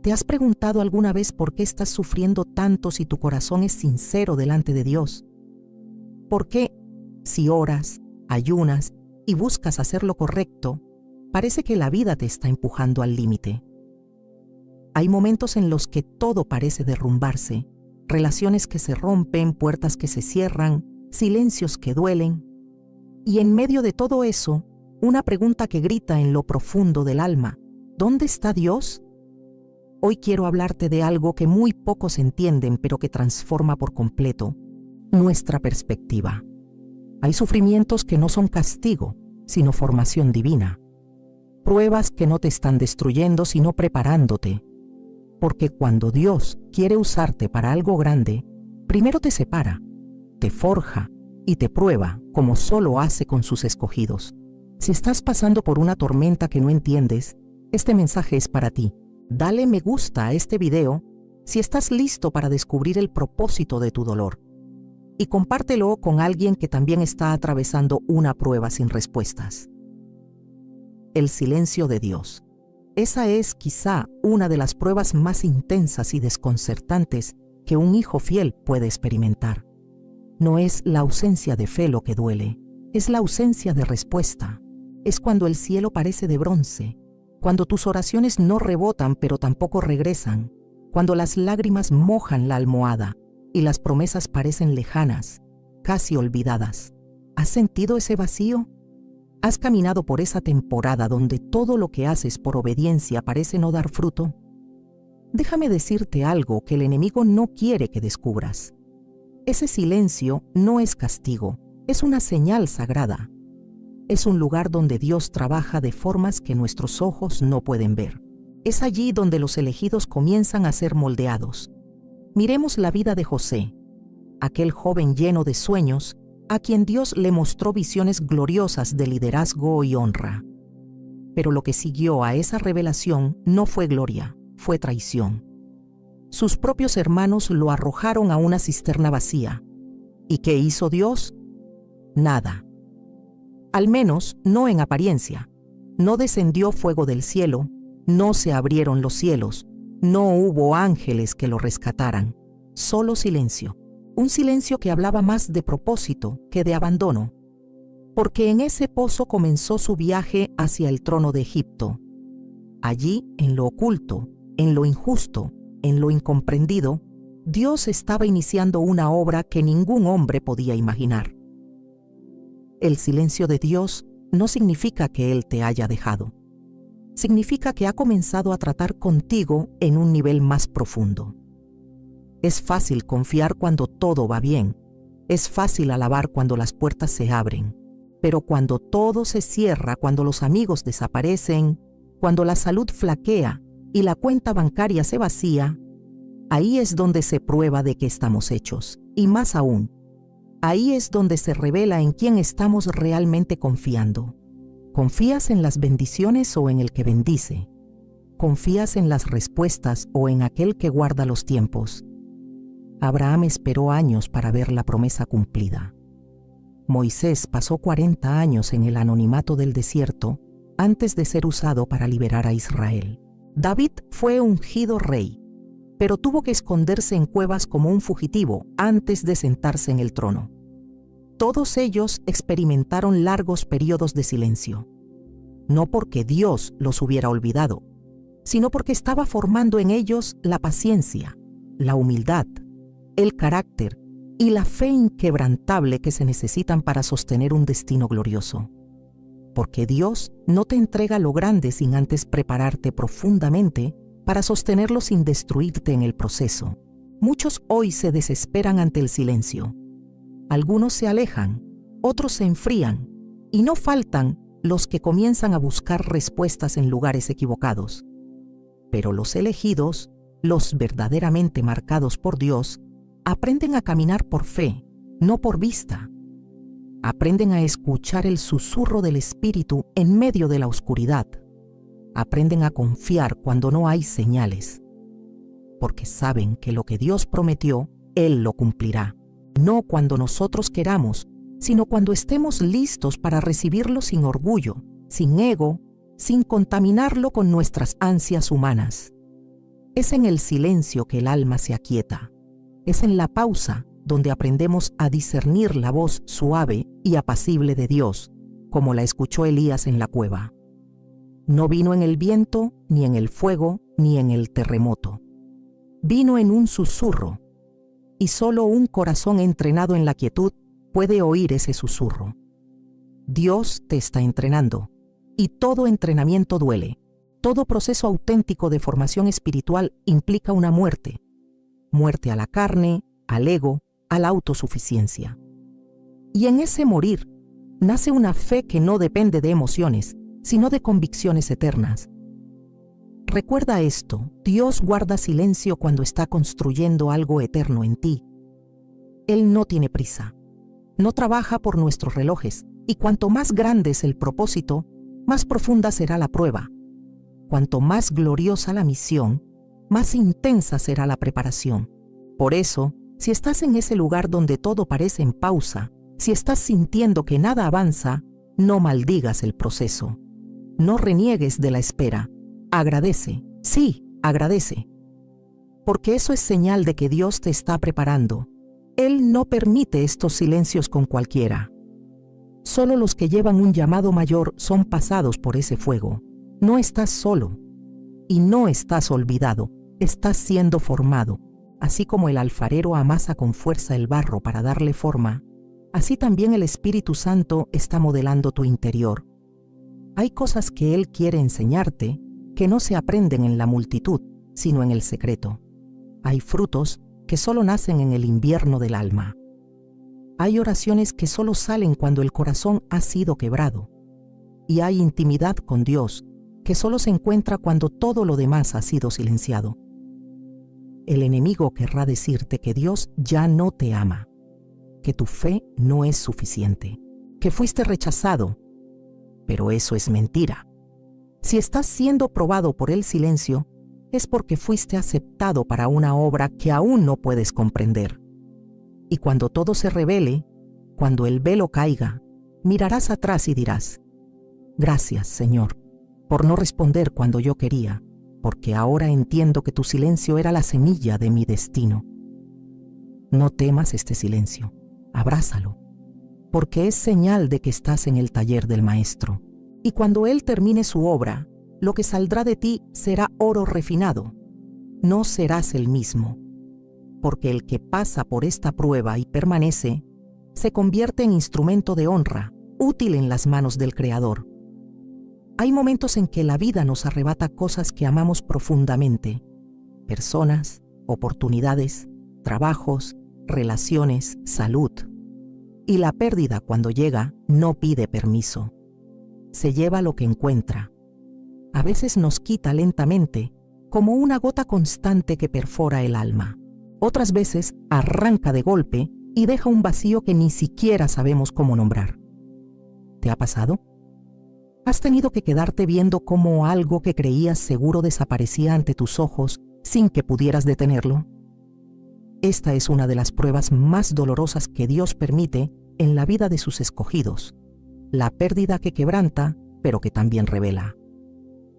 ¿Te has preguntado alguna vez por qué estás sufriendo tanto si tu corazón es sincero delante de Dios? ¿Por qué, si oras, ayunas y buscas hacer lo correcto, parece que la vida te está empujando al límite? Hay momentos en los que todo parece derrumbarse, relaciones que se rompen, puertas que se cierran, silencios que duelen. Y en medio de todo eso, una pregunta que grita en lo profundo del alma: ¿dónde está Dios? Hoy quiero hablarte de algo que muy pocos entienden, pero que transforma por completo nuestra perspectiva. Hay sufrimientos que no son castigo, sino formación divina. Pruebas que no te están destruyendo, sino preparándote. Porque cuando Dios quiere usarte para algo grande, primero te separa, te forja y te prueba como solo hace con sus escogidos. Si estás pasando por una tormenta que no entiendes, este mensaje es para ti. Dale me gusta a este video si estás listo para descubrir el propósito de tu dolor. Y compártelo con alguien que también está atravesando una prueba sin respuestas. El silencio de Dios. Esa es quizá una de las pruebas más intensas y desconcertantes que un hijo fiel puede experimentar. No es la ausencia de fe lo que duele, es la ausencia de respuesta. Es cuando el cielo parece de bronce, cuando tus oraciones no rebotan pero tampoco regresan, cuando las lágrimas mojan la almohada y las promesas parecen lejanas, casi olvidadas. ¿Has sentido ese vacío? ¿Has caminado por esa temporada donde todo lo que haces por obediencia parece no dar fruto? Déjame decirte algo que el enemigo no quiere que descubras. Ese silencio no es castigo, es una señal sagrada. Es un lugar donde Dios trabaja de formas que nuestros ojos no pueden ver. Es allí donde los elegidos comienzan a ser moldeados. Miremos la vida de José, aquel joven lleno de sueños, a quien Dios le mostró visiones gloriosas de liderazgo y honra. Pero lo que siguió a esa revelación no fue gloria, fue traición. Sus propios hermanos lo arrojaron a una cisterna vacía. ¿Y qué hizo Dios? Nada. Al menos no en apariencia. No descendió fuego del cielo, no se abrieron los cielos, no hubo ángeles que lo rescataran. Solo silencio. Un silencio que hablaba más de propósito que de abandono. Porque en ese pozo comenzó su viaje hacia el trono de Egipto. Allí, en lo oculto, en lo injusto, en lo incomprendido, Dios estaba iniciando una obra que ningún hombre podía imaginar. El silencio de Dios no significa que Él te haya dejado. Significa que ha comenzado a tratar contigo en un nivel más profundo. Es fácil confiar cuando todo va bien. Es fácil alabar cuando las puertas se abren. Pero cuando todo se cierra, cuando los amigos desaparecen, cuando la salud flaquea y la cuenta bancaria se vacía, ahí es donde se prueba de qué estamos hechos. Y más aún, ahí es donde se revela en quién estamos realmente confiando. ¿Confías en las bendiciones o en el que bendice? ¿Confías en las respuestas o en aquel que guarda los tiempos? Abraham esperó años para ver la promesa cumplida. Moisés pasó 40 años en el anonimato del desierto antes de ser usado para liberar a Israel. David fue ungido rey, pero tuvo que esconderse en cuevas como un fugitivo antes de sentarse en el trono. Todos ellos experimentaron largos periodos de silencio, no porque Dios los hubiera olvidado, sino porque estaba formando en ellos la paciencia, la humildad, el carácter y la fe inquebrantable que se necesitan para sostener un destino glorioso. Porque Dios no te entrega lo grande sin antes prepararte profundamente para sostenerlo sin destruirte en el proceso. Muchos hoy se desesperan ante el silencio. Algunos se alejan, otros se enfrían, y no faltan los que comienzan a buscar respuestas en lugares equivocados. Pero los elegidos, los verdaderamente marcados por Dios, aprenden a caminar por fe, no por vista. Aprenden a escuchar el susurro del Espíritu en medio de la oscuridad. Aprenden a confiar cuando no hay señales, porque saben que lo que Dios prometió, Él lo cumplirá. No cuando nosotros queramos, sino cuando estemos listos para recibirlo sin orgullo, sin ego, sin contaminarlo con nuestras ansias humanas. Es en el silencio que el alma se aquieta. Es en la pausa donde aprendemos a discernir la voz suave y apacible de Dios, como la escuchó Elías en la cueva. No vino en el viento, ni en el fuego, ni en el terremoto. Vino en un susurro, y solo un corazón entrenado en la quietud puede oír ese susurro. Dios te está entrenando, y todo entrenamiento duele. Todo proceso auténtico de formación espiritual implica una muerte. Muerte a la carne, al ego, a la autosuficiencia. Y en ese morir nace una fe que no depende de emociones, sino de convicciones eternas. Recuerda esto: Dios guarda silencio cuando está construyendo algo eterno en ti. Él no tiene prisa, no trabaja por nuestros relojes, y cuanto más grande es el propósito, más profunda será la prueba. Cuanto más gloriosa la misión, más intensa será la preparación. Por eso, si estás en ese lugar donde todo parece en pausa, si estás sintiendo que nada avanza, no maldigas el proceso. No reniegues de la espera. Agradece, sí, agradece. Porque eso es señal de que Dios te está preparando. Él no permite estos silencios con cualquiera. Solo los que llevan un llamado mayor son pasados por ese fuego. No estás solo. Y no estás olvidado. Estás siendo formado. Así como el alfarero amasa con fuerza el barro para darle forma, así también el Espíritu Santo está modelando tu interior. Hay cosas que Él quiere enseñarte que no se aprenden en la multitud, sino en el secreto. Hay frutos que solo nacen en el invierno del alma. Hay oraciones que solo salen cuando el corazón ha sido quebrado. Y hay intimidad con Dios que solo se encuentra cuando todo lo demás ha sido silenciado. El enemigo querrá decirte que Dios ya no te ama, que tu fe no es suficiente, que fuiste rechazado. Pero eso es mentira. Si estás siendo probado por el silencio, es porque fuiste aceptado para una obra que aún no puedes comprender. Y cuando todo se revele, cuando el velo caiga, mirarás atrás y dirás: gracias, Señor, por no responder cuando yo quería, porque ahora entiendo que tu silencio era la semilla de mi destino. No temas este silencio, abrázalo, porque es señal de que estás en el taller del Maestro. Y cuando Él termine su obra, lo que saldrá de ti será oro refinado. No serás el mismo, porque el que pasa por esta prueba y permanece, se convierte en instrumento de honra, útil en las manos del Creador. Hay momentos en que la vida nos arrebata cosas que amamos profundamente: personas, oportunidades, trabajos, relaciones, salud. Y la pérdida, cuando llega, no pide permiso. Se lleva lo que encuentra. A veces nos quita lentamente, como una gota constante que perfora el alma. Otras veces arranca de golpe y deja un vacío que ni siquiera sabemos cómo nombrar. ¿Te ha pasado? ¿Has tenido que quedarte viendo cómo algo que creías seguro desaparecía ante tus ojos sin que pudieras detenerlo? Esta es una de las pruebas más dolorosas que Dios permite en la vida de sus escogidos. La pérdida que quebranta, pero que también revela.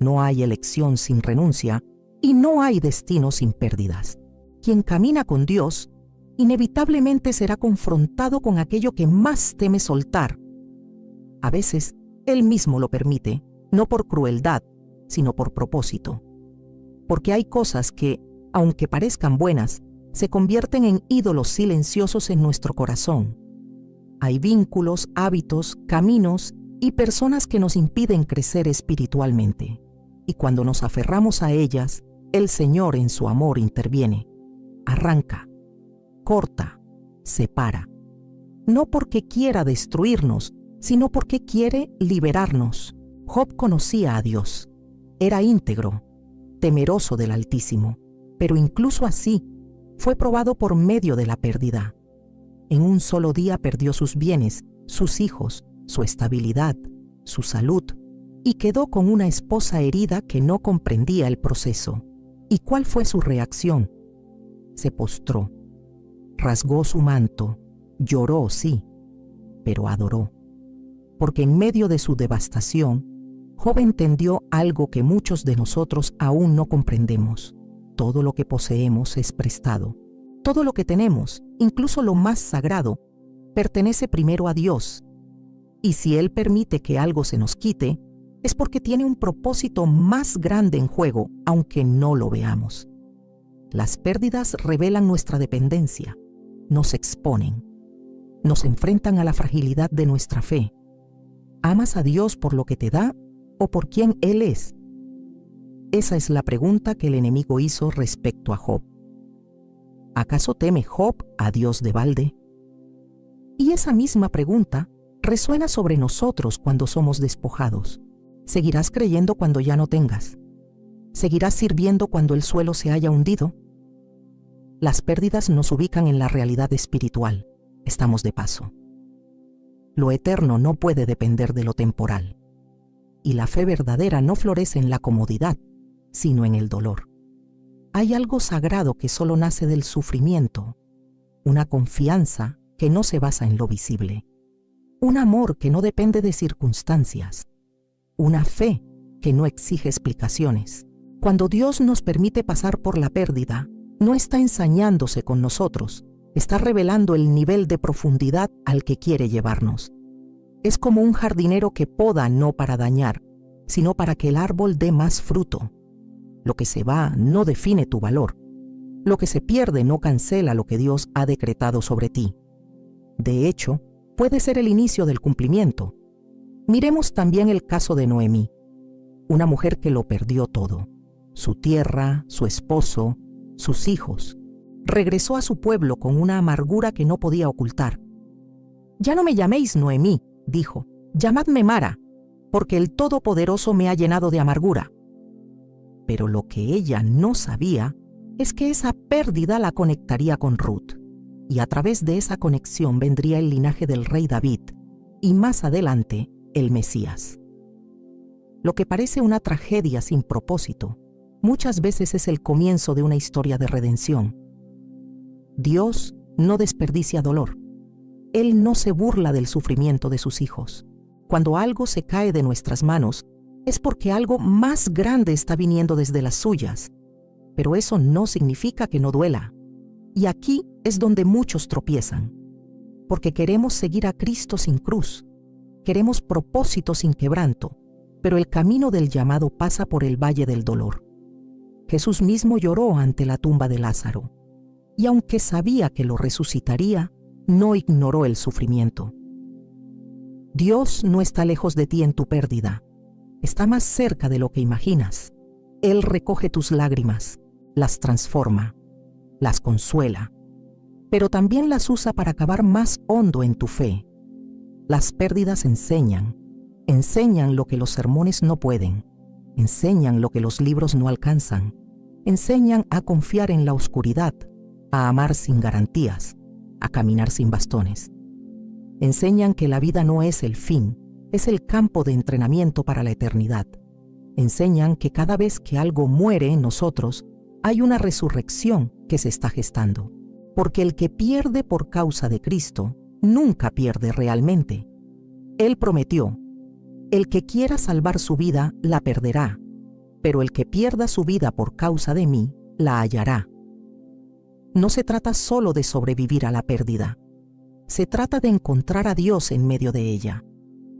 No hay elección sin renuncia y no hay destino sin pérdidas. Quien camina con Dios inevitablemente será confrontado con aquello que más teme soltar. A veces, Él mismo lo permite, no por crueldad, sino por propósito. Porque hay cosas que, aunque parezcan buenas, se convierten en ídolos silenciosos en nuestro corazón. Hay vínculos, hábitos, caminos y personas que nos impiden crecer espiritualmente. Y cuando nos aferramos a ellas, el Señor en su amor interviene. Arranca, corta, separa. No porque quiera destruirnos, sino porque quiere liberarnos. Job conocía a Dios. Era íntegro, temeroso del Altísimo, pero incluso así fue probado por medio de la pérdida. En un solo día perdió sus bienes, sus hijos, su estabilidad, su salud, y quedó con una esposa herida que no comprendía el proceso. ¿Y cuál fue su reacción? Se postró, rasgó su manto, lloró, sí, pero adoró. Porque en medio de su devastación, Job entendió algo que muchos de nosotros aún no comprendemos. Todo lo que poseemos es prestado. Todo lo que tenemos, incluso lo más sagrado, pertenece primero a Dios. Y si Él permite que algo se nos quite, es porque tiene un propósito más grande en juego, aunque no lo veamos. Las pérdidas revelan nuestra dependencia, nos exponen, nos enfrentan a la fragilidad de nuestra fe. ¿Amas a Dios por lo que te da o por quién Él es? Esa es la pregunta que el enemigo hizo respecto a Job. ¿Acaso teme Job a Dios de balde? Y esa misma pregunta resuena sobre nosotros cuando somos despojados. ¿Seguirás creyendo cuando ya no tengas? ¿Seguirás sirviendo cuando el suelo se haya hundido? Las pérdidas nos ubican en la realidad espiritual. Estamos de paso. Lo eterno no puede depender de lo temporal. Y la fe verdadera no florece en la comodidad, sino en el dolor. Hay algo sagrado que solo nace del sufrimiento, una confianza que no se basa en lo visible, un amor que no depende de circunstancias, una fe que no exige explicaciones. Cuando Dios nos permite pasar por la pérdida, no está ensañándose con nosotros, está revelando el nivel de profundidad al que quiere llevarnos. Es como un jardinero que poda no para dañar, sino para que el árbol dé más fruto. Lo que se va no define tu valor. Lo que se pierde no cancela lo que Dios ha decretado sobre ti. De hecho, puede ser el inicio del cumplimiento. Miremos también el caso de Noemí, una mujer que lo perdió todo: su tierra, su esposo, sus hijos. Regresó a su pueblo con una amargura que no podía ocultar. «Ya no me llaméis Noemí», dijo, «llamadme Mara, porque el Todopoderoso me ha llenado de amargura». Pero lo que ella no sabía es que esa pérdida la conectaría con Ruth, y a través de esa conexión vendría el linaje del rey David, y más adelante, el Mesías. Lo que parece una tragedia sin propósito, muchas veces es el comienzo de una historia de redención. Dios no desperdicia dolor. Él no se burla del sufrimiento de sus hijos. Cuando algo se cae de nuestras manos, es porque algo más grande está viniendo desde las suyas. Pero eso no significa que no duela. Y aquí es donde muchos tropiezan. Porque queremos seguir a Cristo sin cruz. Queremos propósito sin quebranto. Pero el camino del llamado pasa por el valle del dolor. Jesús mismo lloró ante la tumba de Lázaro. Y aunque sabía que lo resucitaría, no ignoró el sufrimiento. Dios no está lejos de ti en tu pérdida. Está más cerca de lo que imaginas. Él recoge tus lágrimas, las transforma, las consuela, pero también las usa para cavar más hondo en tu fe. Las pérdidas enseñan lo que los sermones no pueden, enseñan lo que los libros no alcanzan, enseñan a confiar en la oscuridad, a amar sin garantías, a caminar sin bastones. Enseñan que la vida no es el fin, es el campo de entrenamiento para la eternidad. Enseñan que cada vez que algo muere en nosotros, hay una resurrección que se está gestando. Porque el que pierde por causa de Cristo, nunca pierde realmente. Él prometió: el que quiera salvar su vida, la perderá, pero el que pierda su vida por causa de mí, la hallará. No se trata solo de sobrevivir a la pérdida. Se trata de encontrar a Dios en medio de ella,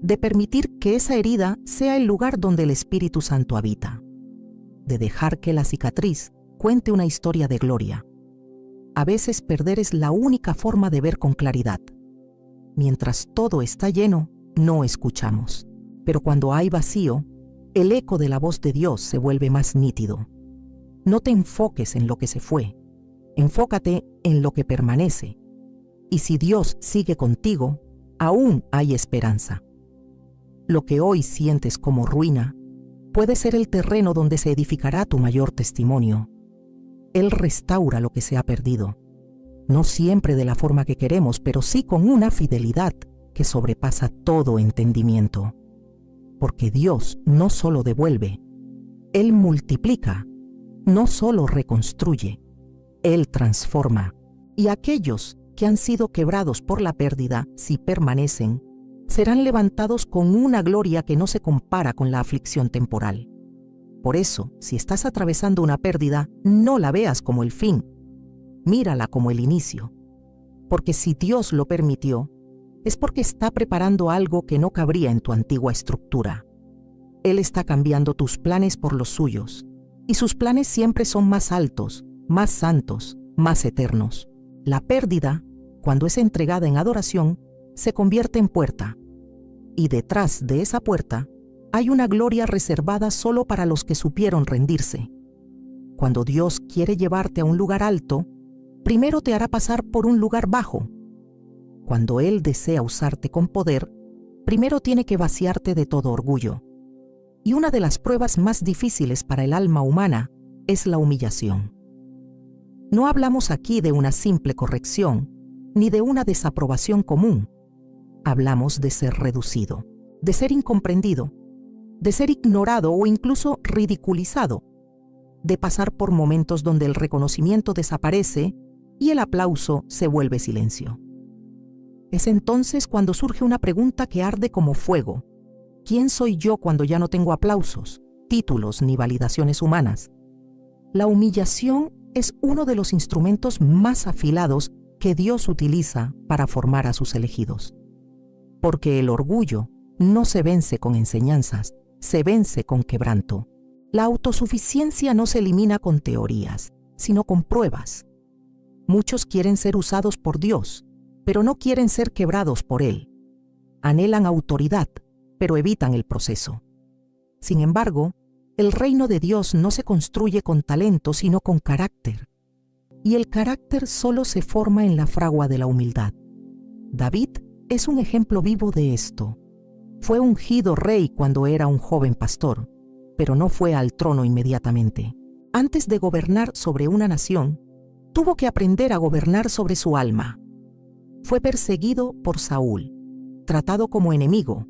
de permitir que esa herida sea el lugar donde el Espíritu Santo habita, de dejar que la cicatriz cuente una historia de gloria. A veces perder es la única forma de ver con claridad. Mientras todo está lleno, no escuchamos. Pero cuando hay vacío, el eco de la voz de Dios se vuelve más nítido. No te enfoques en lo que se fue, enfócate en lo que permanece. Y si Dios sigue contigo, aún hay esperanza. Lo que hoy sientes como ruina puede ser el terreno donde se edificará tu mayor testimonio. Él restaura lo que se ha perdido. No siempre de la forma que queremos, pero sí con una fidelidad que sobrepasa todo entendimiento. Porque Dios no solo devuelve, Él multiplica, no solo reconstruye, Él transforma. Y aquellos que han sido quebrados por la pérdida, si permanecen, serán levantados con una gloria que no se compara con la aflicción temporal. Por eso, si estás atravesando una pérdida, no la veas como el fin, mírala como el inicio. Porque si Dios lo permitió, es porque está preparando algo que no cabría en tu antigua estructura. Él está cambiando tus planes por los suyos, y sus planes siempre son más altos, más santos, más eternos. La pérdida, cuando es entregada en adoración, se convierte en puerta, y detrás de esa puerta hay una gloria reservada solo para los que supieron rendirse. Cuando Dios quiere llevarte a un lugar alto, primero te hará pasar por un lugar bajo. Cuando Él desea usarte con poder, primero tiene que vaciarte de todo orgullo. Y una de las pruebas más difíciles para el alma humana es la humillación. No hablamos aquí de una simple corrección, ni de una desaprobación común. Hablamos de ser reducido, de ser incomprendido, de ser ignorado o incluso ridiculizado, de pasar por momentos donde el reconocimiento desaparece y el aplauso se vuelve silencio. Es entonces cuando surge una pregunta que arde como fuego. ¿Quién soy yo cuando ya no tengo aplausos, títulos ni validaciones humanas? La humillación es uno de los instrumentos más afilados que Dios utiliza para formar a sus elegidos. Porque el orgullo no se vence con enseñanzas, se vence con quebranto. La autosuficiencia no se elimina con teorías, sino con pruebas. Muchos quieren ser usados por Dios, pero no quieren ser quebrados por Él. Anhelan autoridad, pero evitan el proceso. Sin embargo, el reino de Dios no se construye con talento, sino con carácter. Y el carácter solo se forma en la fragua de la humildad. David es un ejemplo vivo de esto. Fue ungido rey cuando era un joven pastor, pero no fue al trono inmediatamente. Antes de gobernar sobre una nación, tuvo que aprender a gobernar sobre su alma. Fue perseguido por Saúl, tratado como enemigo,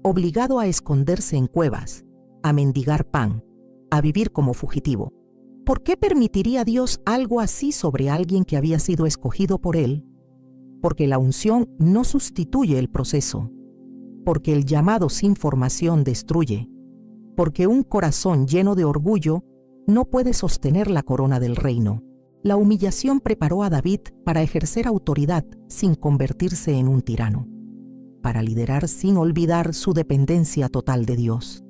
obligado a esconderse en cuevas, a mendigar pan, a vivir como fugitivo. ¿Por qué permitiría Dios algo así sobre alguien que había sido escogido por Él? Porque la unción no sustituye el proceso, porque el llamado sin formación destruye, porque un corazón lleno de orgullo no puede sostener la corona del reino. La humillación preparó a David para ejercer autoridad sin convertirse en un tirano, para liderar sin olvidar su dependencia total de Dios.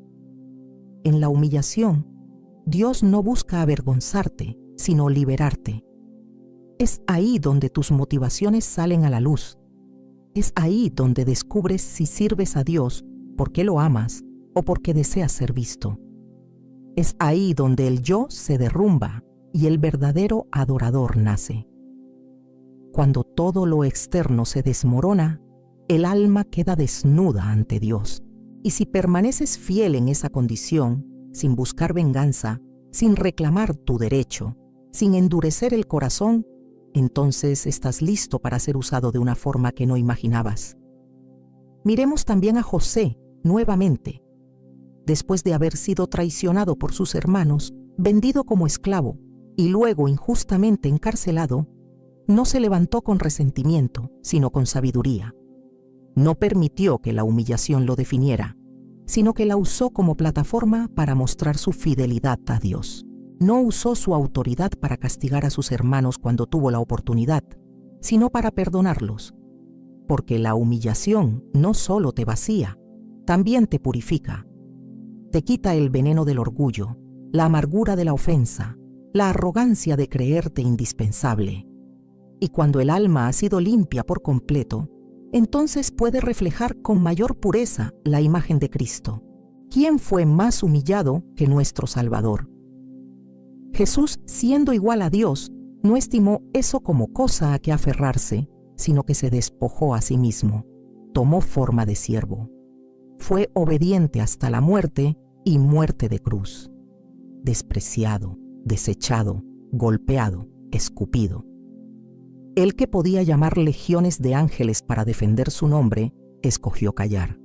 En la humillación, Dios no busca avergonzarte, sino liberarte. Es ahí donde tus motivaciones salen a la luz. Es ahí donde descubres si sirves a Dios porque lo amas o porque deseas ser visto. Es ahí donde el yo se derrumba y el verdadero adorador nace. Cuando todo lo externo se desmorona, el alma queda desnuda ante Dios. Y si permaneces fiel en esa condición, sin buscar venganza, sin reclamar tu derecho, sin endurecer el corazón, entonces estás listo para ser usado de una forma que no imaginabas. Miremos también a José nuevamente. Después de haber sido traicionado por sus hermanos, vendido como esclavo y luego injustamente encarcelado, no se levantó con resentimiento, sino con sabiduría. No permitió que la humillación lo definiera, sino que la usó como plataforma para mostrar su fidelidad a Dios. No usó su autoridad para castigar a sus hermanos cuando tuvo la oportunidad, sino para perdonarlos. Porque la humillación no solo te vacía, también te purifica. Te quita el veneno del orgullo, la amargura de la ofensa, la arrogancia de creerte indispensable. Y cuando el alma ha sido limpia por completo, entonces puede reflejar con mayor pureza la imagen de Cristo. ¿Quién fue más humillado que nuestro Salvador? Jesús, siendo igual a Dios, no estimó eso como cosa a que aferrarse, sino que se despojó a sí mismo, tomó forma de siervo. Fue obediente hasta la muerte y muerte de cruz. Despreciado, desechado, golpeado, escupido. Él que podía llamar legiones de ángeles para defender su nombre, escogió callar,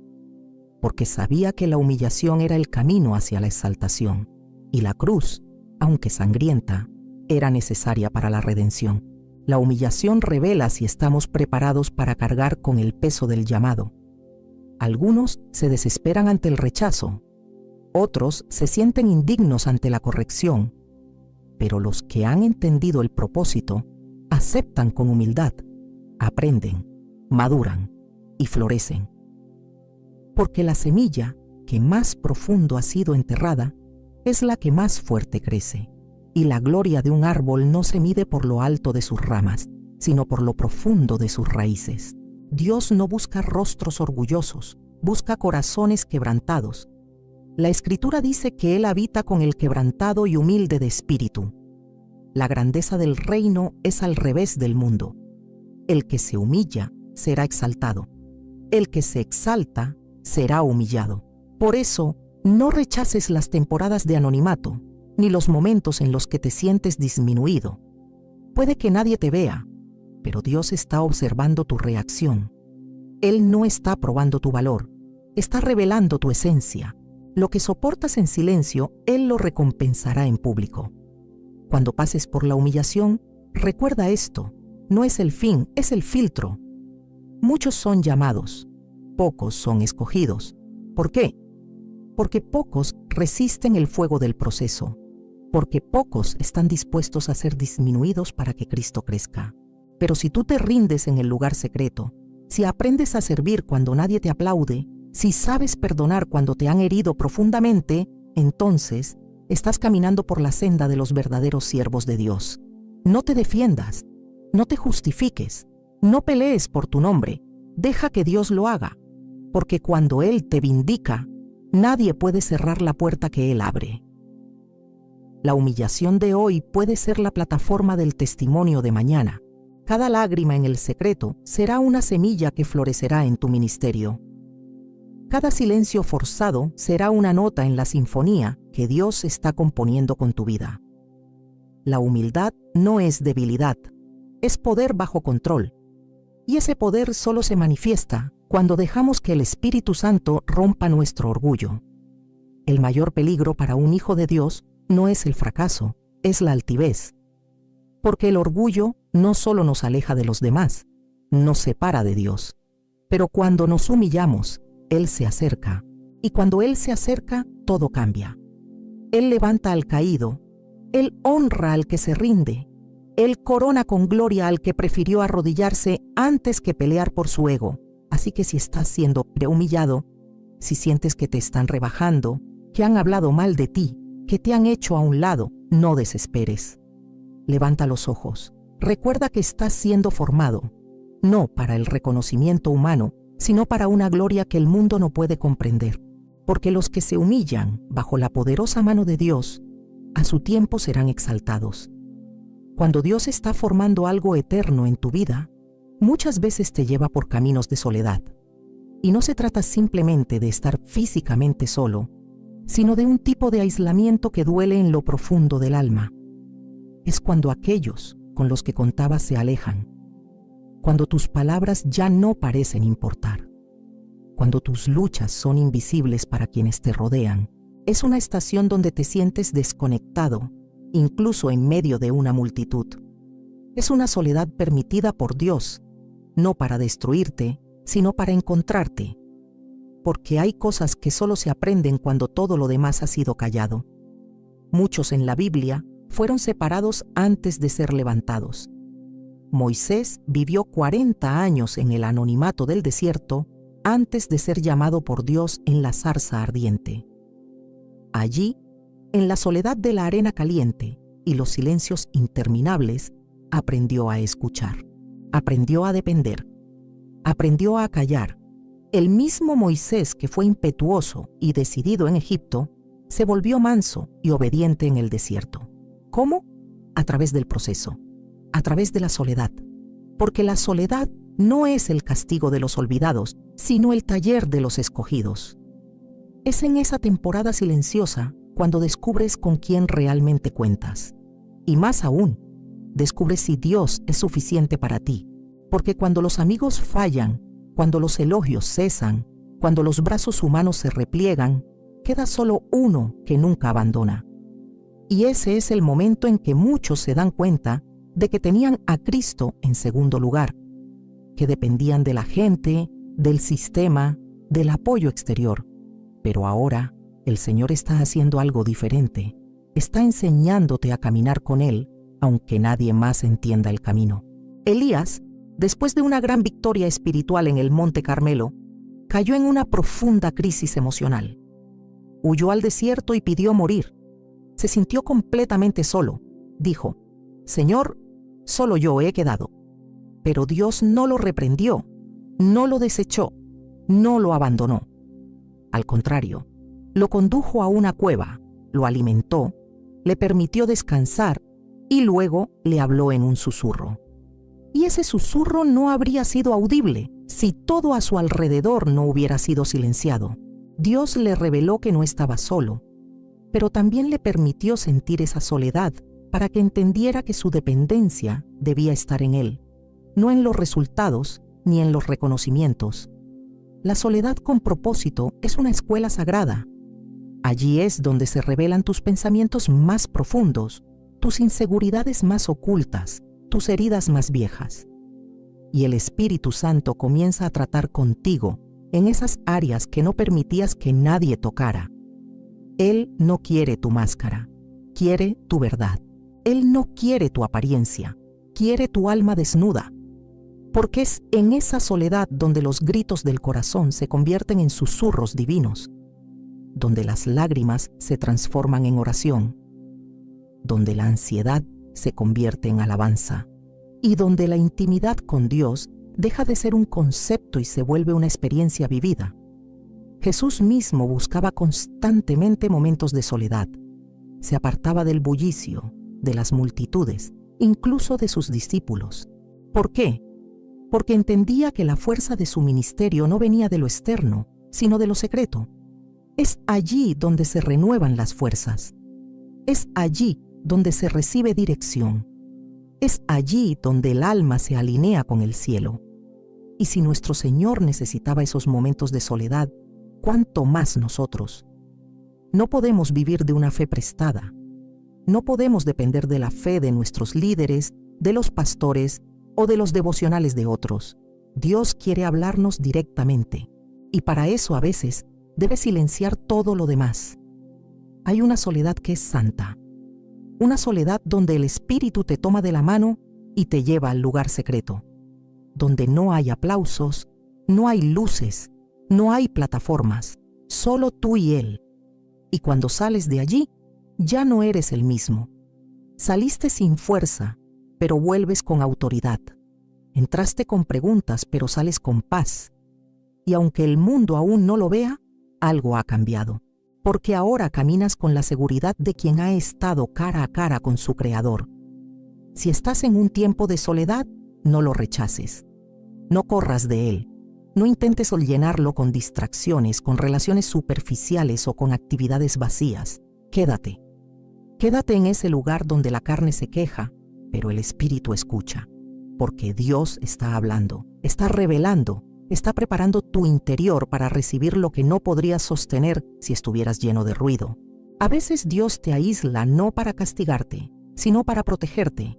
porque sabía que la humillación era el camino hacia la exaltación, y la cruz, aunque sangrienta, era necesaria para la redención. La humillación revela si estamos preparados para cargar con el peso del llamado. Algunos se desesperan ante el rechazo, Otros se sienten indignos ante la corrección, pero los que han entendido el propósito aceptan con humildad, aprenden, maduran y florecen. Porque la semilla que más profundo ha sido enterrada es la que más fuerte crece, y la gloria de un árbol no se mide por lo alto de sus ramas, sino por lo profundo de sus raíces. Dios no busca rostros orgullosos, busca corazones quebrantados. La Escritura dice que Él habita con el quebrantado y humilde de espíritu. La grandeza del reino es al revés del mundo. El que se humilla será exaltado. El que se exalta será humillado. Por eso, no rechaces las temporadas de anonimato, ni los momentos en los que te sientes disminuido. Puede que nadie te vea, pero Dios está observando tu reacción. Él no está probando tu valor, está revelando tu esencia. Lo que soportas en silencio, Él lo recompensará en público. Cuando pases por la humillación, recuerda esto: no es el fin, es el filtro. Muchos son llamados, pocos son escogidos. ¿Por qué? Porque pocos resisten el fuego del proceso, porque pocos están dispuestos a ser disminuidos para que Cristo crezca. Pero si tú te rindes en el lugar secreto, si aprendes a servir cuando nadie te aplaude, si sabes perdonar cuando te han herido profundamente, entonces estás caminando por la senda de los verdaderos siervos de Dios. No te defiendas, no te justifiques, no pelees por tu nombre, deja que Dios lo haga, porque cuando Él te vindica, nadie puede cerrar la puerta que Él abre. La humillación de hoy puede ser la plataforma del testimonio de mañana. Cada lágrima en el secreto será una semilla que florecerá en tu ministerio. Cada silencio forzado será una nota en la sinfonía que Dios está componiendo con tu vida. La humildad no es debilidad, es poder bajo control. Y ese poder solo se manifiesta cuando dejamos que el Espíritu Santo rompa nuestro orgullo. El mayor peligro para un hijo de Dios no es el fracaso, es la altivez. Porque el orgullo no solo nos aleja de los demás, nos separa de Dios. Pero cuando nos humillamos, Él se acerca, y cuando Él se acerca, todo cambia. Él levanta al caído, Él honra al que se rinde, Él corona con gloria al que prefirió arrodillarse antes que pelear por su ego. Así que si estás siendo humillado, si sientes que te están rebajando, que han hablado mal de ti, que te han hecho a un lado, no desesperes. Levanta los ojos, recuerda que estás siendo formado, no para el reconocimiento humano, sino para una gloria que el mundo no puede comprender. Porque los que se humillan bajo la poderosa mano de Dios, a su tiempo serán exaltados. Cuando Dios está formando algo eterno en tu vida, muchas veces te lleva por caminos de soledad. Y no se trata simplemente de estar físicamente solo, sino de un tipo de aislamiento que duele en lo profundo del alma. Es cuando aquellos con los que contabas se alejan, cuando tus palabras ya no parecen importar, cuando tus luchas son invisibles para quienes te rodean. Es una estación donde te sientes desconectado, incluso en medio de una multitud. Es una soledad permitida por Dios, no para destruirte, sino para encontrarte. Porque hay cosas que solo se aprenden cuando todo lo demás ha sido callado. Muchos en la Biblia fueron separados antes de ser levantados. Moisés vivió 40 años en el anonimato del desierto antes de ser llamado por Dios en la zarza ardiente. Allí, en la soledad de la arena caliente y los silencios interminables, aprendió a escuchar, aprendió a depender, aprendió a callar. El mismo Moisés que fue impetuoso y decidido en Egipto, se volvió manso y obediente en el desierto. ¿Cómo? A través del proceso, a través de la soledad. Porque la soledad no es el castigo de los olvidados, sino el taller de los escogidos. Es en esa temporada silenciosa cuando descubres con quién realmente cuentas. Y más aún, descubres si Dios es suficiente para ti. Porque cuando los amigos fallan, cuando los elogios cesan, cuando los brazos humanos se repliegan, queda solo uno que nunca abandona. Y ese es el momento en que muchos se dan cuenta de que tenían a Cristo en segundo lugar, que dependían de la gente, del sistema, del apoyo exterior. Pero ahora El Señor está haciendo algo diferente. Está enseñándote a caminar con Él, aunque nadie más entienda el camino. Elías, después de una gran victoria espiritual en el Monte Carmelo, cayó en una profunda crisis emocional. Huyó al desierto y pidió morir. Se sintió completamente solo. Dijo: Señor, solo yo he quedado. Pero Dios no lo reprendió, no lo desechó, no lo abandonó. Al contrario, lo condujo a una cueva, lo alimentó, le permitió descansar y luego le habló en un susurro. Y ese susurro no habría sido audible si todo a su alrededor no hubiera sido silenciado. Dios le reveló que no estaba solo, pero también le permitió sentir esa soledad para que entendiera que su dependencia debía estar en Él, no en los resultados ni en los reconocimientos. La soledad con propósito es una escuela sagrada. Allí es donde se revelan tus pensamientos más profundos, tus inseguridades más ocultas, tus heridas más viejas. Y el Espíritu Santo comienza a tratar contigo en esas áreas que no permitías que nadie tocara. Él no quiere tu máscara, quiere tu verdad. Él no quiere tu apariencia, quiere tu alma desnuda. Porque es en esa soledad donde los gritos del corazón se convierten en susurros divinos, donde las lágrimas se transforman en oración, donde la ansiedad se convierte en alabanza y donde la intimidad con Dios deja de ser un concepto y se vuelve una experiencia vivida. Jesús mismo buscaba constantemente momentos de soledad. Se apartaba del bullicio, de las multitudes, incluso de sus discípulos. ¿Por qué? Porque entendía que la fuerza de su ministerio no venía de lo externo, sino de lo secreto. Es allí donde se renuevan las fuerzas. Es allí donde se recibe dirección. Es allí donde el alma se alinea con el cielo. Y si nuestro Señor necesitaba esos momentos de soledad, ¿cuánto más nosotros? No podemos vivir de una fe prestada. No podemos depender de la fe de nuestros líderes, de los pastores o de los devocionales de otros. Dios quiere hablarnos directamente, y para eso a veces debe silenciar todo lo demás. Hay una soledad que es santa, una soledad donde el Espíritu te toma de la mano y te lleva al lugar secreto, donde no hay aplausos, no hay luces, no hay plataformas, solo tú y Él. Y cuando sales de allí, ya no eres el mismo. Saliste sin fuerza, pero vuelves con autoridad. Entraste con preguntas, pero sales con paz. Y aunque el mundo aún no lo vea, algo ha cambiado, porque ahora caminas con la seguridad de quien ha estado cara a cara con su Creador. Si estás en un tiempo de soledad, no lo rechaces. No corras de él. No intentes llenarlo con distracciones, con relaciones superficiales o con actividades vacías. Quédate. Quédate en ese lugar donde la carne se queja, pero el Espíritu escucha. Porque Dios está hablando, está revelando, está preparando tu interior para recibir lo que no podrías sostener si estuvieras lleno de ruido. A veces Dios te aísla no para castigarte, sino para protegerte.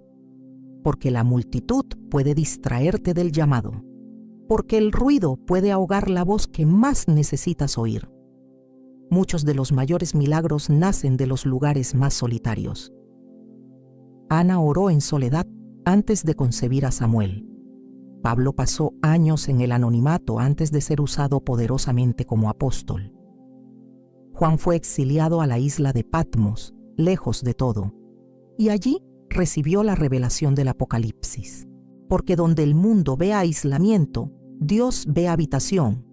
Porque la multitud puede distraerte del llamado. Porque el ruido puede ahogar la voz que más necesitas oír. Muchos de los mayores milagros nacen de los lugares más solitarios. Ana oró en soledad antes de concebir a Samuel. Pablo pasó años en el anonimato antes de ser usado poderosamente como apóstol. Juan fue exiliado a la isla de Patmos, lejos de todo, y allí recibió la revelación del Apocalipsis. Porque donde el mundo ve aislamiento, Dios ve habitación.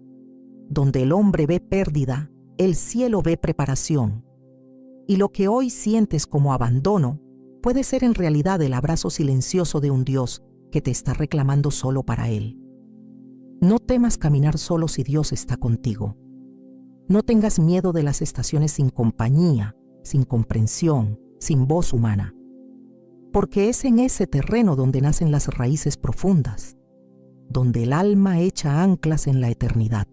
Donde el hombre ve pérdida, el cielo ve preparación. Y lo que hoy sientes como abandono puede ser en realidad el abrazo silencioso de un Dios que te está reclamando solo para Él. No temas caminar solo si Dios está contigo. No tengas miedo de las estaciones sin compañía, sin comprensión, sin voz humana. Porque es en ese terreno donde nacen las raíces profundas, donde el alma echa anclas en la eternidad,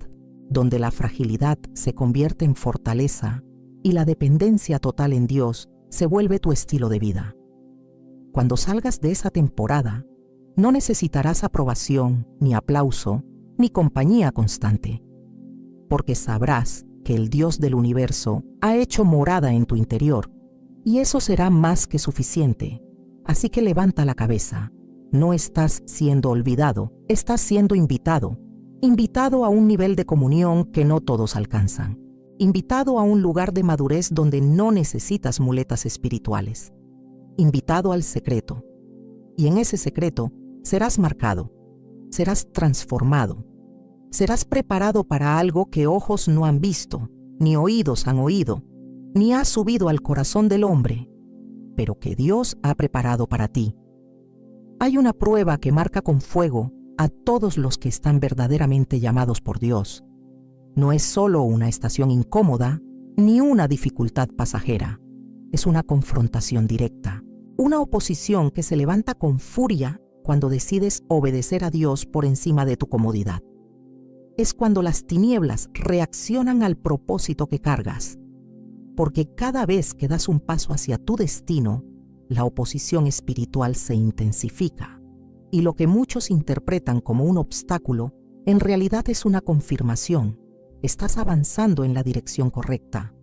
donde la fragilidad se convierte en fortaleza y la dependencia total en Dios se vuelve tu estilo de vida. Cuando salgas de esa temporada, no necesitarás aprobación, ni aplauso, ni compañía constante, porque sabrás que el Dios del universo ha hecho morada en tu interior, y eso será más que suficiente. Así que levanta la cabeza. No estás siendo olvidado, estás siendo invitado. Invitado a un nivel de comunión que no todos alcanzan. Invitado a un lugar de madurez donde no necesitas muletas espirituales. Invitado al secreto. Y en ese secreto serás marcado, serás transformado, serás preparado para algo que ojos no han visto, ni oídos han oído, ni ha subido al corazón del hombre, pero que Dios ha preparado para ti. Hay una prueba que marca con fuego a todos los que están verdaderamente llamados por Dios. No es solo una estación incómoda, ni una dificultad pasajera. Es una confrontación directa, una oposición que se levanta con furia cuando decides obedecer a Dios por encima de tu comodidad. Es cuando las tinieblas reaccionan al propósito que cargas, porque cada vez que das un paso hacia tu destino, la oposición espiritual se intensifica, y lo que muchos interpretan como un obstáculo, en realidad es una confirmación. Estás avanzando en la dirección correcta.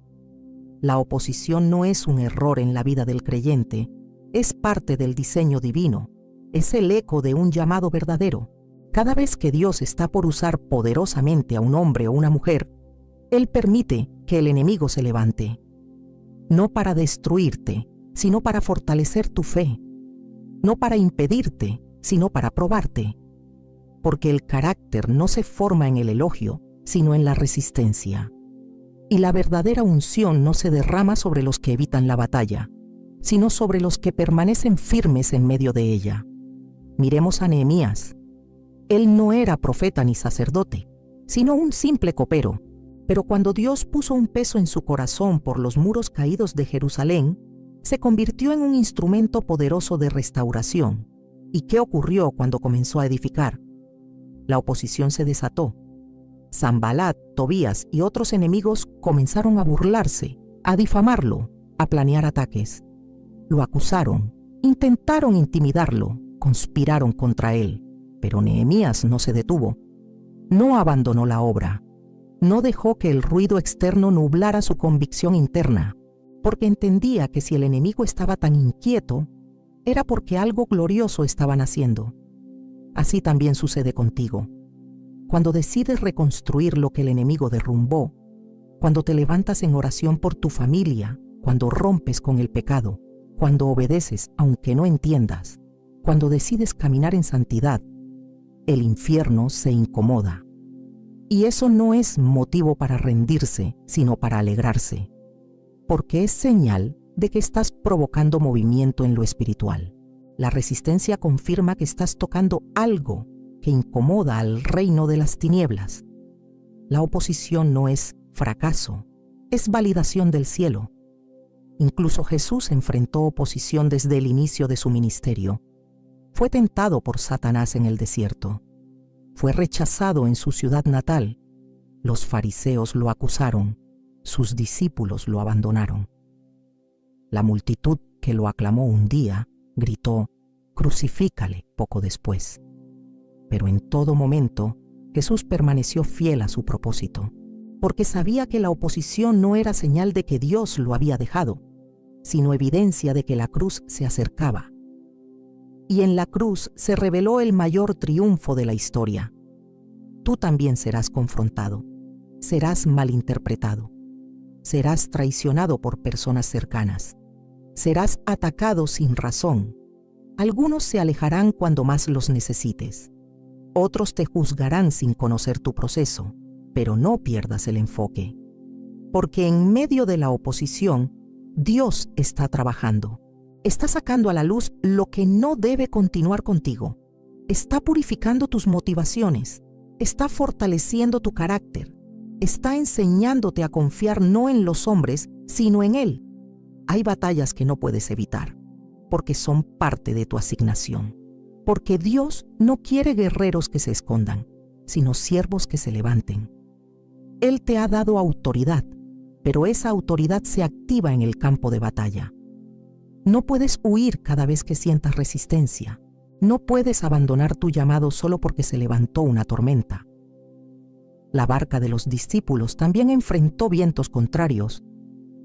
La oposición no es un error en la vida del creyente, es parte del diseño divino, es el eco de un llamado verdadero. Cada vez que Dios está por usar poderosamente a un hombre o una mujer, Él permite que el enemigo se levante, no para destruirte, sino para fortalecer tu fe, no para impedirte, sino para probarte, porque el carácter no se forma en el elogio, sino en la resistencia. Y la verdadera unción no se derrama sobre los que evitan la batalla, sino sobre los que permanecen firmes en medio de ella. Miremos a Nehemías. Él no era profeta ni sacerdote, sino un simple copero, pero cuando Dios puso un peso en su corazón por los muros caídos de Jerusalén, se convirtió en un instrumento poderoso de restauración. ¿Y qué ocurrió cuando comenzó a edificar? La oposición se desató. Sanbalat, Tobías y otros enemigos comenzaron a burlarse, a difamarlo, a planear ataques. Lo acusaron, intentaron intimidarlo, conspiraron contra él, pero Nehemías no se detuvo. No abandonó la obra. No dejó que el ruido externo nublara su convicción interna, porque entendía que si el enemigo estaba tan inquieto, era porque algo glorioso estaban haciendo. Así también sucede contigo. Cuando decides reconstruir lo que el enemigo derrumbó, cuando te levantas en oración por tu familia, cuando rompes con el pecado, cuando obedeces aunque no entiendas, cuando decides caminar en santidad, el infierno se incomoda. Y eso no es motivo para rendirse, sino para alegrarse, porque es señal de que estás provocando movimiento en lo espiritual. La resistencia confirma que estás tocando algo que incomoda al reino de las tinieblas. La oposición no es fracaso, es validación del cielo. Incluso Jesús enfrentó oposición desde el inicio de su ministerio. Fue tentado por Satanás en el desierto. Fue rechazado en su ciudad natal. Los fariseos lo acusaron. Sus discípulos lo abandonaron. La multitud que lo aclamó un día gritó: «Crucifícale», poco después. Pero en todo momento, Jesús permaneció fiel a su propósito, porque sabía que la oposición no era señal de que Dios lo había dejado, sino evidencia de que la cruz se acercaba. Y en la cruz se reveló el mayor triunfo de la historia. Tú también serás confrontado, serás malinterpretado, serás traicionado por personas cercanas, serás atacado sin razón. Algunos se alejarán cuando más los necesites. Otros te juzgarán sin conocer tu proceso, pero no pierdas el enfoque. Porque en medio de la oposición, Dios está trabajando. Está sacando a la luz lo que no debe continuar contigo. Está purificando tus motivaciones. Está fortaleciendo tu carácter. Está enseñándote a confiar no en los hombres, sino en Él. Hay batallas que no puedes evitar, porque son parte de tu asignación. Porque Dios no quiere guerreros que se escondan, sino siervos que se levanten. Él te ha dado autoridad, pero esa autoridad se activa en el campo de batalla. No puedes huir cada vez que sientas resistencia. No puedes abandonar tu llamado solo porque se levantó una tormenta. La barca de los discípulos también enfrentó vientos contrarios,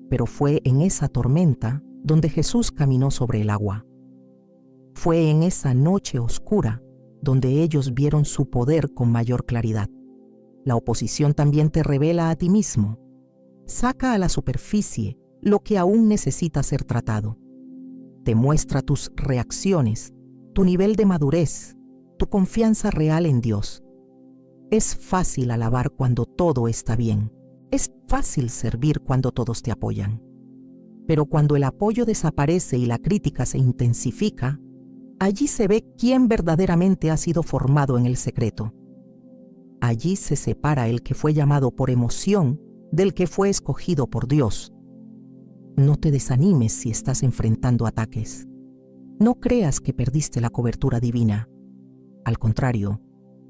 pero fue en esa tormenta donde Jesús caminó sobre el agua. Fue en esa noche oscura donde ellos vieron su poder con mayor claridad. La oposición también te revela a ti mismo. Saca a la superficie lo que aún necesita ser tratado. Te muestra tus reacciones, tu nivel de madurez, tu confianza real en Dios. Es fácil alabar cuando todo está bien. Es fácil servir cuando todos te apoyan. Pero cuando el apoyo desaparece y la crítica se intensifica, allí se ve quién verdaderamente ha sido formado en el secreto. Allí se separa el que fue llamado por emoción del que fue escogido por Dios. No te desanimes si estás enfrentando ataques. No creas que perdiste la cobertura divina. Al contrario,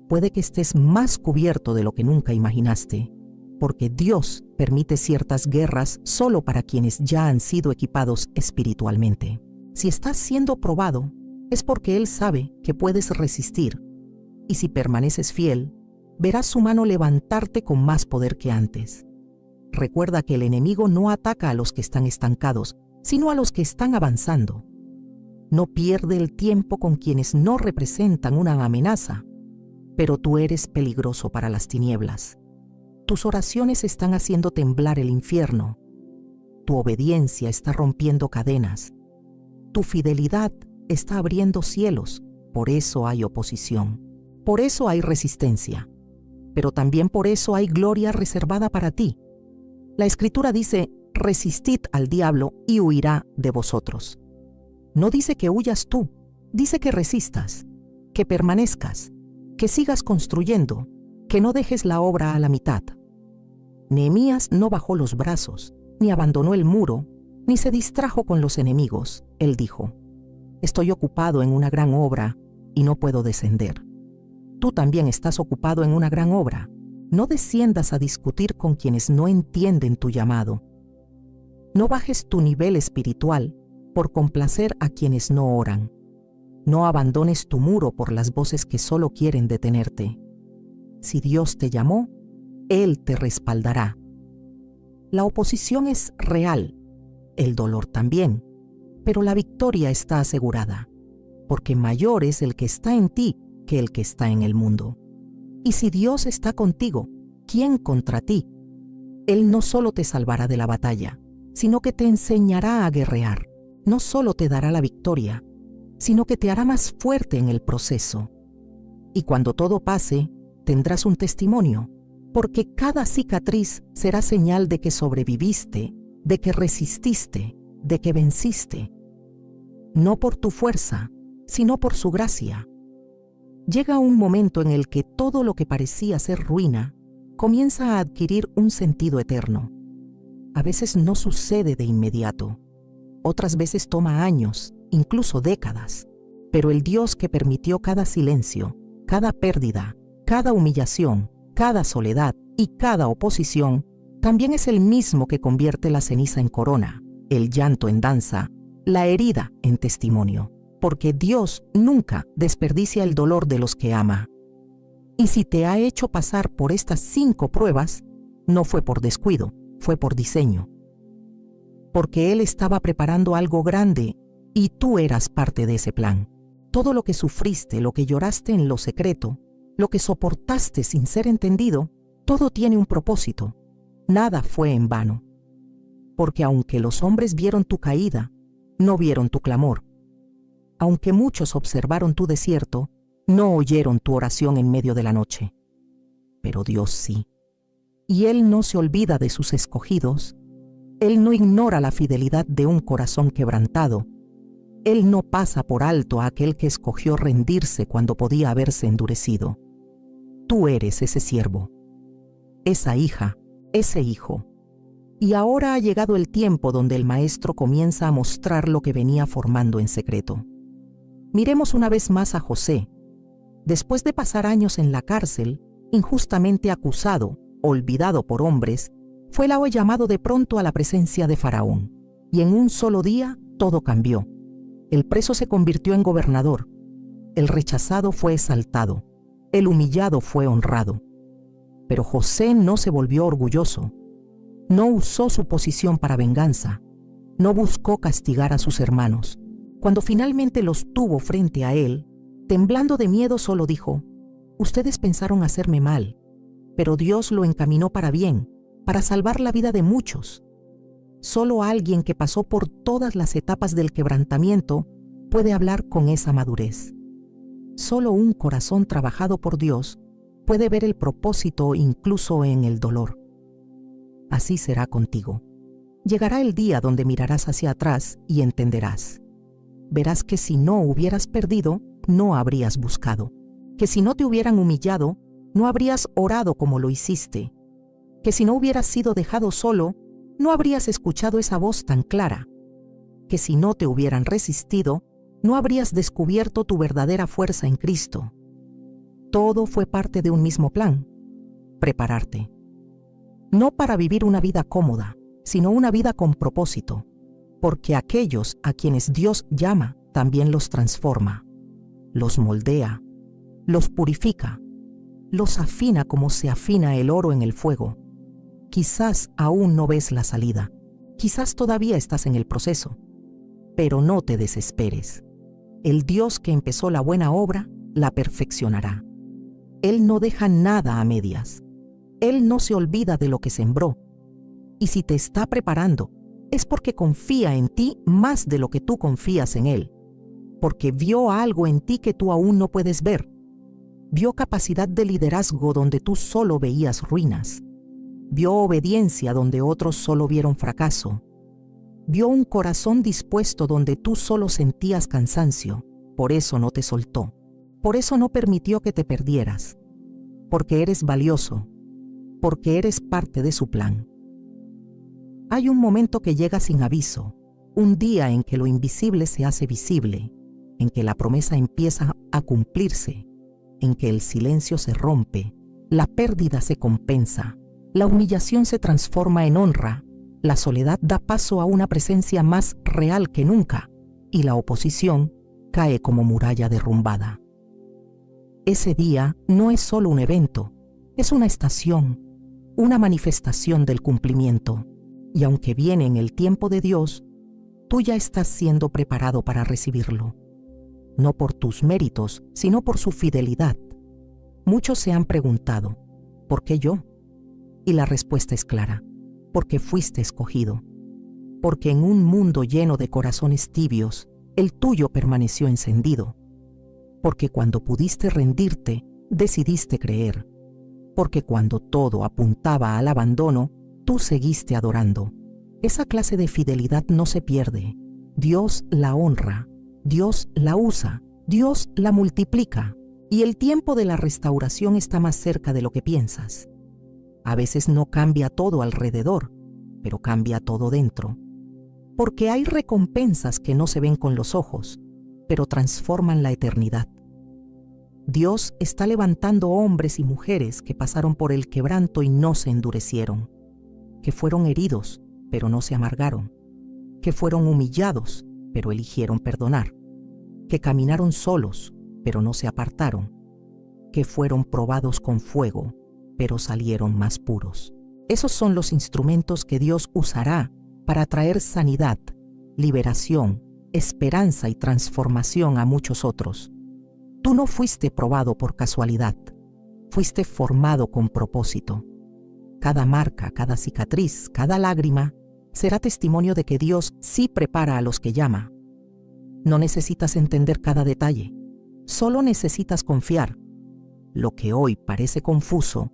puede que estés más cubierto de lo que nunca imaginaste, porque Dios permite ciertas guerras solo para quienes ya han sido equipados espiritualmente. Si estás siendo probado, es porque Él sabe que puedes resistir, y si permaneces fiel, verás su mano levantarte con más poder que antes. Recuerda que el enemigo no ataca a los que están estancados, sino a los que están avanzando. No pierde el tiempo con quienes no representan una amenaza, pero tú eres peligroso para las tinieblas. Tus oraciones están haciendo temblar el infierno. Tu obediencia está rompiendo cadenas. Tu fidelidad está abriendo cielos. Por eso hay oposición. Por eso hay resistencia. Pero también por eso hay gloria reservada para ti. La Escritura dice: resistid al diablo y huirá de vosotros. No dice que huyas tú, dice que resistas, que permanezcas, que sigas construyendo, que no dejes la obra a la mitad. Nehemías no bajó los brazos, ni abandonó el muro, ni se distrajo con los enemigos. Él dijo: estoy ocupado en una gran obra y no puedo descender. Tú también estás ocupado en una gran obra. No desciendas a discutir con quienes no entienden tu llamado. No bajes tu nivel espiritual por complacer a quienes no oran. No abandones tu muro por las voces que solo quieren detenerte. Si Dios te llamó, Él te respaldará. La oposición es real, el dolor también, pero la victoria está asegurada, porque mayor es el que está en ti que el que está en el mundo. Y si Dios está contigo, ¿quién contra ti? Él no solo te salvará de la batalla, sino que te enseñará a guerrear. No solo te dará la victoria, sino que te hará más fuerte en el proceso. Y cuando todo pase, tendrás un testimonio, porque cada cicatriz será señal de que sobreviviste, de que resististe, de que venciste. No por tu fuerza, sino por su gracia. Llega un momento en el que todo lo que parecía ser ruina comienza a adquirir un sentido eterno. A veces no sucede de inmediato. Otras veces toma años, incluso décadas. Pero el Dios que permitió cada silencio, cada pérdida, cada humillación, cada soledad y cada oposición, también es el mismo que convierte la ceniza en corona, el llanto en danza, la herida en testimonio. Porque Dios nunca desperdicia el dolor de los que ama. Y si te ha hecho pasar por estas 5 pruebas, no fue por descuido, fue por diseño. Porque Él estaba preparando algo grande y tú eras parte de ese plan. Todo lo que sufriste, lo que lloraste en lo secreto, lo que soportaste sin ser entendido, todo tiene un propósito. Nada fue en vano. Porque aunque los hombres vieron tu caída, no vieron tu clamor. Aunque muchos observaron tu desierto, no oyeron tu oración en medio de la noche. Pero Dios sí. Y Él no se olvida de sus escogidos. Él no ignora la fidelidad de un corazón quebrantado. Él no pasa por alto a aquel que escogió rendirse cuando podía haberse endurecido. Tú eres ese siervo, esa hija, ese hijo. Y ahora ha llegado el tiempo donde el Maestro comienza a mostrar lo que venía formando en secreto. Miremos una vez más a José. Después de pasar años en la cárcel, injustamente acusado, olvidado por hombres, fue llamado de pronto a la presencia de Faraón. Y en un solo día todo cambió. El preso se convirtió en gobernador. El rechazado fue exaltado. El humillado fue honrado. Pero José no se volvió orgulloso, no usó su posición para venganza, no buscó castigar a sus hermanos. Cuando finalmente los tuvo frente a él, temblando de miedo, solo dijo: ustedes pensaron hacerme mal, pero Dios lo encaminó para bien, para salvar la vida de muchos. Solo alguien que pasó por todas las etapas del quebrantamiento puede hablar con esa madurez. Solo un corazón trabajado por Dios puede ver el propósito incluso en el dolor. Así será contigo. Llegará el día donde mirarás hacia atrás y entenderás. Verás que si no hubieras perdido, no habrías buscado. Que si no te hubieran humillado, no habrías orado como lo hiciste. Que si no hubieras sido dejado solo, no habrías escuchado esa voz tan clara. Que si no te hubieran resistido, no habrías descubierto tu verdadera fuerza en Cristo. Todo fue parte de un mismo plan: prepararte. No para vivir una vida cómoda, sino una vida con propósito, porque aquellos a quienes Dios llama también los transforma, los moldea, los purifica, los afina como se afina el oro en el fuego. Quizás aún no ves la salida, quizás todavía estás en el proceso, pero no te desesperes. El Dios que empezó la buena obra la perfeccionará. Él no deja nada a medias. Él no se olvida de lo que sembró. Y si te está preparando, es porque confía en ti más de lo que tú confías en Él. Porque vio algo en ti que tú aún no puedes ver. Vio capacidad de liderazgo donde tú solo veías ruinas. Vio obediencia donde otros solo vieron fracaso. Vio un corazón dispuesto donde tú solo sentías cansancio. Por eso no te soltó. Por eso no permitió que te perdieras. Porque eres valioso. Porque eres parte de su plan. Hay un momento que llega sin aviso, un día en que lo invisible se hace visible, en que la promesa empieza a cumplirse, en que el silencio se rompe, la pérdida se compensa, la humillación se transforma en honra, la soledad da paso a una presencia más real que nunca, y la oposición cae como muralla derrumbada. Ese día no es solo un evento, es una estación, una manifestación del cumplimiento. Y aunque viene en el tiempo de Dios, tú ya estás siendo preparado para recibirlo. No por tus méritos, sino por su fidelidad. Muchos se han preguntado: ¿por qué yo? Y la respuesta es clara: porque fuiste escogido. Porque en un mundo lleno de corazones tibios, el tuyo permaneció encendido. Porque cuando pudiste rendirte, decidiste creer. Porque cuando todo apuntaba al abandono, tú seguiste adorando. Esa clase de fidelidad no se pierde. Dios la honra, Dios la usa, Dios la multiplica. Y el tiempo de la restauración está más cerca de lo que piensas. A veces no cambia todo alrededor, pero cambia todo dentro. Porque hay recompensas que no se ven con los ojos, pero transforman la eternidad. Dios está levantando hombres y mujeres que pasaron por el quebranto y no se endurecieron, que fueron heridos, pero no se amargaron, que fueron humillados, pero eligieron perdonar, que caminaron solos, pero no se apartaron, que fueron probados con fuego, pero salieron más puros. Esos son los instrumentos que Dios usará para traer sanidad, liberación, esperanza y transformación a muchos otros. Tú no fuiste probado por casualidad, fuiste formado con propósito. Cada marca, cada cicatriz, cada lágrima será testimonio de que Dios sí prepara a los que llama. No necesitas entender cada detalle, solo necesitas confiar. Lo que hoy parece confuso,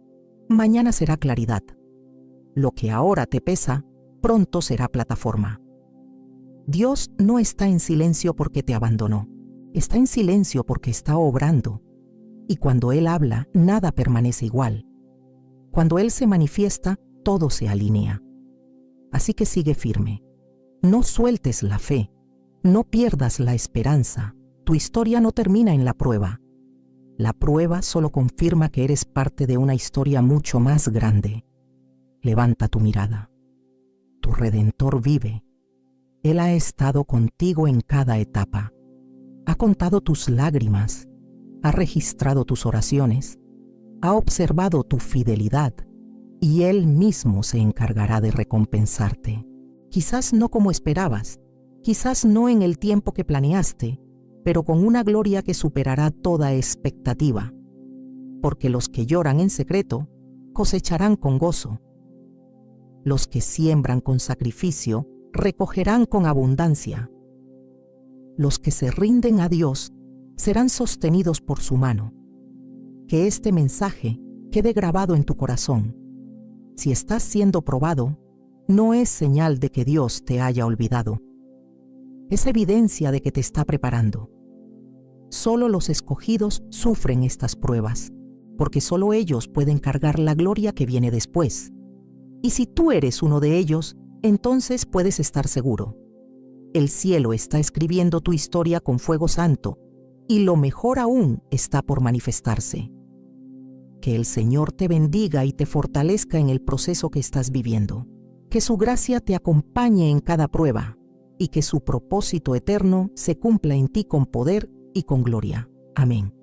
mañana será claridad. Lo que ahora te pesa, pronto será plataforma. Dios no está en silencio porque te abandonó, está en silencio porque está obrando. Y cuando Él habla, nada permanece igual. Cuando Él se manifiesta, todo se alinea. Así que sigue firme. No sueltes la fe, no pierdas la esperanza. Tu historia no termina en la prueba. La prueba solo confirma que eres parte de una historia mucho más grande. Levanta tu mirada. Tu Redentor vive. Él ha estado contigo en cada etapa. Ha contado tus lágrimas, ha registrado tus oraciones, ha observado tu fidelidad y Él mismo se encargará de recompensarte. Quizás no como esperabas, quizás no en el tiempo que planeaste, pero con una gloria que superará toda expectativa. Porque los que lloran en secreto cosecharán con gozo. Los que siembran con sacrificio recogerán con abundancia. Los que se rinden a Dios serán sostenidos por su mano. Que este mensaje quede grabado en tu corazón. Si estás siendo probado, no es señal de que Dios te haya olvidado. Es evidencia de que te está preparando. Solo los escogidos sufren estas pruebas, porque solo ellos pueden cargar la gloria que viene después. Y si tú eres uno de ellos, entonces puedes estar seguro. El cielo está escribiendo tu historia con fuego santo, y lo mejor aún está por manifestarse. Que el Señor te bendiga y te fortalezca en el proceso que estás viviendo. Que su gracia te acompañe en cada prueba, y que su propósito eterno se cumpla en ti con poder y con gloria. Amén.